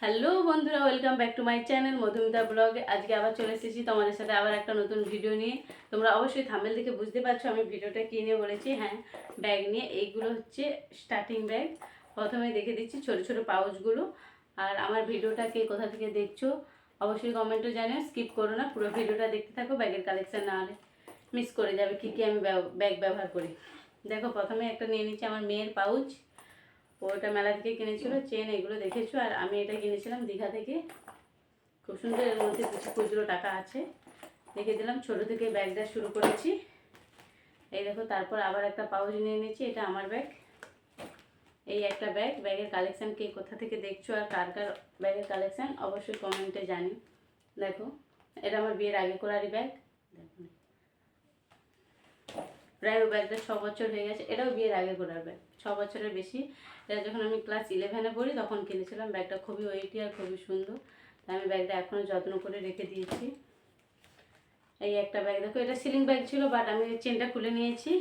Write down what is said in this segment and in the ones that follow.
Hello বন্ধুরা, welcome back to my channel Madhumita ব্লগে। আজকে আবার চলে এসেছি তোমাদের সাথে আবার একটা নতুন ভিডিও নিয়ে। তোমরা অবশ্যই থাম্বনেল দেখে বুঝতে পারছো আমি ভিডিওটা কী নিয়ে বলেছি। হ্যাঁ, ব্যাগ নিয়ে। এইগুলো হচ্ছে স্টার্টিং ব্যাগ। প্রথমে দেখে দিচ্ছি ছোটো ছোটো পাউচগুলো। আর আমার ভিডিওটা কে কোথা থেকে দেখছো অবশ্যই কমেন্টে জানিও, স্কিপ করো না, পুরো ভিডিওটা দেখতে থাকো। ব্যাগের কালেকশান না হলে মিস করে যাবে কী কী আমি ব্যাগ ব্যবহার করি। দেখো, প্রথমে একটা নিয়ে নিচ্ছি আমার মেয়ের পাউচ। ওটা মেলা থেকে কিনেছিল, চেন এগুলো দেখেছো। আর আমি এটা কিনেছিলাম দীঘা থেকে, খুব সুন্দর। এর মধ্যে কিছু খুচরো টাকা আছে, রেখে দিলাম। ছোটো থেকে ব্যাগটা শুরু করেছি। এই দেখো, তারপর আবার একটা পাউচ নিয়ে নিয়েছি, এটা আমার ব্যাগ। এই একটা ব্যাগ। ব্যাগের কালেকশান কে কোথা থেকে দেখছো আর কার কার ব্যাগের কালেকশান অবশ্যই কমেন্টে জানি। দেখো, এটা আমার বিয়ের আগে করারই ব্যাগ। দেখুন, প্রায় ওই ব্যাগটা 6 বছর হয়ে গেছে। এটাও বিয়ের আগে করার ব্যাগ, 6 বছরের বেশি। এটা যখন আমি ক্লাস 11-এ পড়ি তখন কিনেছিলাম। ব্যাগটা খুবই ওয়েটি আর খুবই সুন্দর, তাই আমি ব্যাগটা এখনও যত্ন করে রেখে দিয়েছি। এই একটা ব্যাগ দেখো, এটা সিলিং ব্যাগ ছিল, বাট আমি চেনটা খুলে নিয়েছি,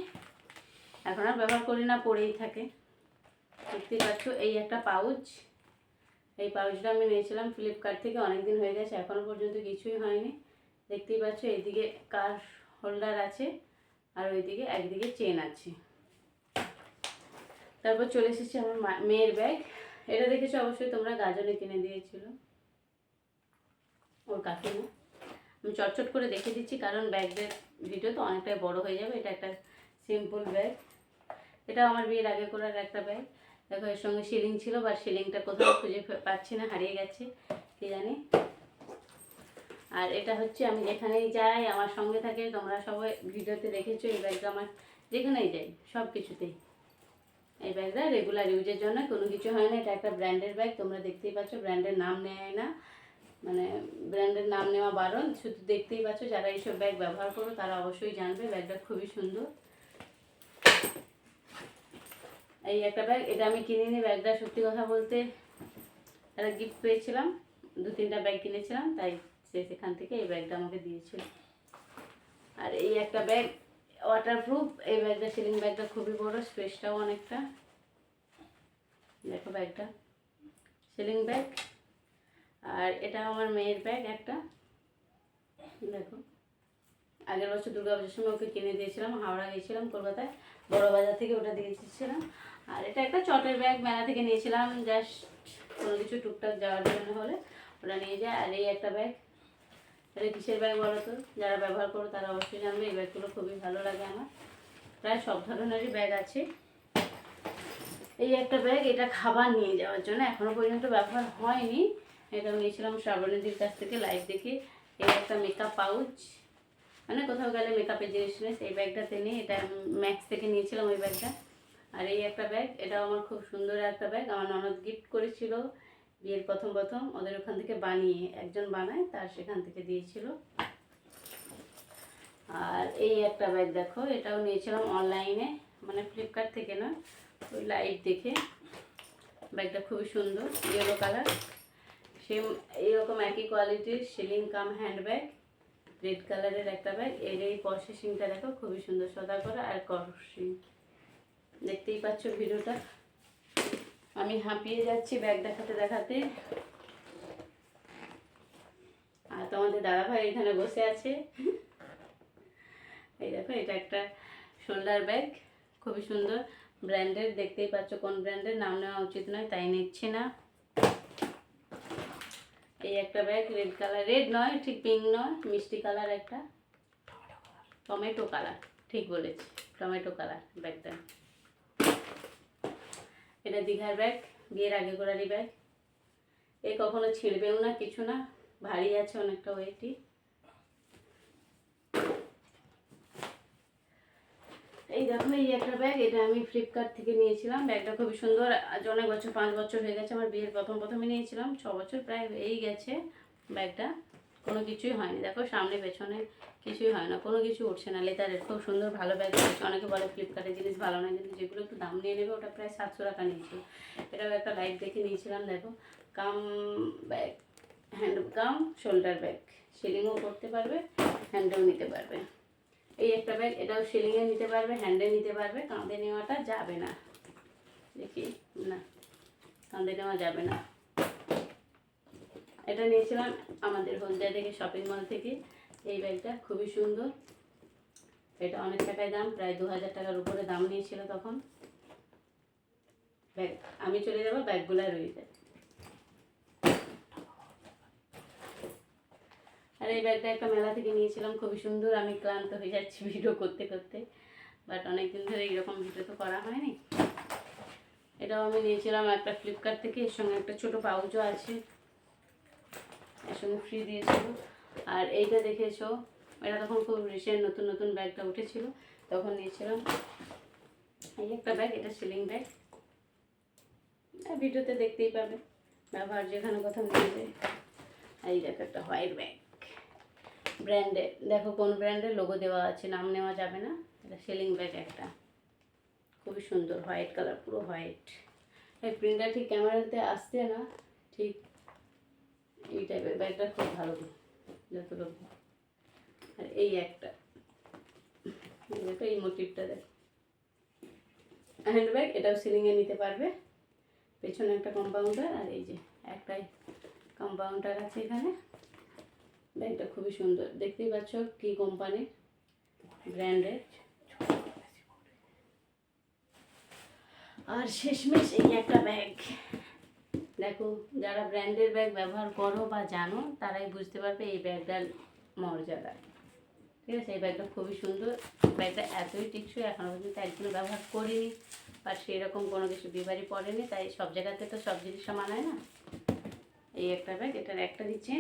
এখন আর ব্যবহার করি না, পড়েই থাকে। দেখতেই পাচ্ছ, এই একটা পাউচ। এই পাউচটা আমি নিয়েছিলাম ফ্লিপকার্ট থেকে, অনেক দিন হয়ে গেছে, এখনও পর্যন্ত কিছুই হয়নি। দেখতেই পাচ্ছ, এইদিকে কার হোল্ডার আছে আর ওইদিকে একদিকে চেন আছে। তারপর চলে এসেছি আমার মেয়ের ব্যাগ। এটা দেখেছো অবশ্যই তোমরা, গাজনে কিনে দিয়েছিল ওর কাকিমা। আমি চটচট করে দেখে দিচ্ছি কারণ ব্যাগের ভিডিও তো অনেকটাই বড় হয়ে যাবে। এটা একটা সিম্পল ব্যাগ। এটা আমার বিয়ের আগে করার একটা ব্যাগ। দেখো, এর সঙ্গে সিলিং ছিল, বা সিলিংটা কোথাও খুঁজে পাচ্ছি না, হারিয়ে গেছে কি জানি। আর এটা হচ্ছে আমি যেখানেই যাই আমার সঙ্গে থাকে, তোমরা সবাই ভিডিওতে দেখেছো। এই ব্যাগটা আমার যেখানেই যাই সব কিছুতেই। এই ব্যাগটা রেগুলার ইউজের জন্য, কোনো কিছু হয় না। এটা একটা ব্র্যান্ডের ব্যাগ, তোমরা দেখতেই পাচ্ছ। ব্র্যান্ডের নাম নেয় না, মানে ব্র্যান্ডের নাম নেওয়া বারণ। শুধু দেখতেই পাচ্ছ, যারা এইসব ব্যাগ ব্যবহার করো তারা অবশ্যই জানবে। ব্যাগটা খুবই সুন্দর। এই একটা ব্যাগ, এটা আমি কিনিনি। ব্যাগটা সত্যি কথা বলতে একটা গিফট পেয়েছিলাম, 2-3টা ব্যাগ কিনেছিলাম, তাই সেখান থেকে এই ব্যাগটা আমাকে দিয়েছিল। আর এই একটা ব্যাগ ওয়াটারপ্রুফ। এই ব্যাগটা সিলিং ব্যাগটা খুবই বড়, স্পেসটাও অনেকটা। দেখো ব্যাগটা, সিলিং ব্যাগ। আর এটা আমার মেয়ের ব্যাগ একটা। দেখো, আগের বছর দুর্গাপূজার সময় ওকে কিনে দিয়েছিলাম, হাওড়া গিয়েছিলাম কলকাতায়, বড় বাজার থেকে ওটা দিয়েছিলাম। আর এটা একটা চটের ব্যাগ, মেলা থেকে নিয়েছিলাম, জাস্ট কোনো কিছু টুকটাক যাওয়ার জন্য হলে ওটা নিয়ে যায়। আর এই একটা ব্যাগ, এটা কিসের ব্যাগ বলো তো? যারা ব্যবহার করো তারা অবশ্যই জানবে। এই ব্যাগগুলো খুবই ভালো লাগে আমার। প্রায় সব ধরনেরই ব্যাগ আছে। এই একটা ব্যাগ, এটা খাবার নিয়ে যাওয়ার জন্য, এখনও পর্যন্ত ব্যবহার হয়নি। এটা নিয়েছিলাম শ্রাবণীদির কাছ থেকে লাইভ দেখে। এই একটা মেকআপ পাউচ, মানে কোথাও গেলে মেকআপের জিনিস নেই, এই ব্যাগটাতে নিই। এটা ম্যাক্স থেকে নিয়েছিলাম ওই ব্যাগটা। আর এই একটা ব্যাগ, এটাও আমার খুব সুন্দর একটা ব্যাগ, আমার ননদ গিফট করেছিল বিয়ের প্রথম ওদের ওখান থেকে বানিয়ে, একজন বানায়, তার সেখান থেকে দিয়েছিল। আর এই একটা ব্যাগ দেখো, এটাও নিয়েছিলাম অনলাইনে, মানে ফ্লিপকার্ট থেকে না, ওই লাইভ দেখে। ব্যাগটা খুবই সুন্দর, ইয়েলো কালার, সেম এইরকম একই কোয়ালিটির সিলিং কাম হ্যান্ড ব্যাগ, রেড কালারের একটা ব্যাগ। এর এই প্রসেসিংটা দেখো, খুবই সুন্দর, সদা করা আর ক্রসিং। দেখতেই পাচ্ছ ভিডিওটা, আমি হাঁপিয়ে যাচ্ছি ব্যাগ দেখাতে দেখাতে। আর তোমাদের দাদাভাই এখানে বসে আছে। এই দেখো, এটা একটা শোল্ডার ব্যাগ, খুবই সুন্দর, ব্র্যান্ডের। দেখতেই পাচ্ছ কোন ব্র্যান্ডের, নাম নেওয়া উচিত নয় তাই নিচ্ছি না। এই একটা ব্যাগ, রেড কালার, রেড নয় ঠিক, পিঙ্ক নয়, মিষ্টি কালার একটা, টমেটো কালার, ঠিক বলেছি, টমেটো কালার ব্যাগটা। এটা দীঘার ব্যাগ, বিয়ের আগে করারই ব্যাগ। এ কখনো ছিঁড়বেও না, কিছু না, ভারী আছে, অনেকটা ওয়েটি। এই দেখো, এই একটা ব্যাগ, এটা আমি ফ্লিপকার্ট থেকে নিয়েছিলাম। ব্যাগটা খুবই সুন্দর, আজ অনেক বছর, 5 বছর হয়ে গেছে। আমার বিয়ের প্রথমে নিয়েছিলাম, 6 বছর প্রায় হয়েই গেছে। ব্যাগটা কোনো কিছুই হয়নি, দেখো সামনে পেছনে কিছুই হয় না, কোনো কিছু উঠছে না। লেদারের খুব সুন্দর, ভালো ব্যাগ রয়েছে। অনেকে বলে ফ্লিপকার্টের জিনিস ভালো নয়, কিন্তু যেগুলো একটু দাম নিয়ে নেবে, ওটা প্রায় 700 টাকা নিয়েছিল। এটাও একটা লাইভ দেখে নিয়েছিলাম। দেখো, কাম ব্যাগ, হ্যান্ড কাম শোল্ডার ব্যাগ, সিলিংও করতে পারবে, হ্যান্ডেও নিতে পারবে। এই একটা ব্যাগ, এটাও সিলিংয়ে নিতে পারবে, হ্যান্ডে নিতে পারবে, কাঁধে নেওয়াটা যাবে না। দেখি, না, কাঁধে নেওয়া যাবে না। এটা নিয়েছিলাম আমাদের হলদিয়া থেকে শপিং মল থেকে। এই ব্যাগটা খুবই সুন্দর, এটা অনেক টাকায় দাম, প্রায় 2000 টাকার উপরে দাম নিয়েছিল তখন। ব্যাগ আমি চলে যাবো, ব্যাগগুলো রয়ে যায়। আর এই ব্যাগটা একটা মেলা থেকে নিয়েছিলাম, খুবই সুন্দর। আমি ক্লান্ত হয়ে যাচ্ছি ভিডিও করতে করতে, বাট অনেকদিন ধরে এইরকম ভিডিও তো করা হয়নি। এটাও আমি নিয়েছিলাম একটা ফ্লিপকার্ট থেকে, এর সঙ্গে একটা ছোটো পাউচও আছে, এর সঙ্গে ফ্রি দিয়েছিল। আর এইটা দেখেছো, এটা তখন খুব রিসেন্ট নতুন নতুন ব্যাগটা উঠেছিল, তখন নিয়েছিলাম এই একটা ব্যাগ। এটা সিলিং ব্যাগ, ভিডিওতে দেখতেই পাবে, ব্যবহার যেখানে কোথাও নিয়ে যায়। এই দেখো একটা হোয়াইট ব্যাগ, ব্র্যান্ডের, দেখো কোন ব্র্যান্ডের লোগো দেওয়া আছে, নাম নেওয়া যাবে না। এটা সিলিং ব্যাগ একটা, খুবই সুন্দর, হোয়াইট কালার, পুরো হোয়াইট। এই প্রিন্টটা ঠিক ক্যামেরাতে আসছে না ঠিক, এই টাইপের ব্যাগটা খুব ভালো যতটুকু। আর এই একটা দেখো, এই মোটিভটা দেখো, হ্যান্ড ব্যাগ, এটাও সিলিংয়ে নিতে পারবে। পেছনে একটা কম্পাউন্ডার, আর এই যে একটাই কম্পাউন্ডার আছে এখানে। ব্যাগটা খুবই সুন্দর, দেখতেই পাচ্ছ কি কোম্পানির, ব্র্যান্ডের। আর শেষমেশ এই একটা ব্যাগ, দেখো যারা ব্র্যান্ডের ব্যাগ ব্যবহার করো বা জানো তারাই বুঝতে পারবে এই ব্যাগটার মর্যাদা। ঠিক আছে, এই ব্যাগটা খুবই সুন্দর, ব্যাগটা এতই টিকসই, এখনও পর্যন্ত একদিনও ব্যবহার করিনি, বা সেরকম কোনো কিছু বিবারই পড়েনি, তাই সব জায়গাতে তো সব জিনিস মানায় না। এই একটা ব্যাগ, এটার একটা দিচ্ছে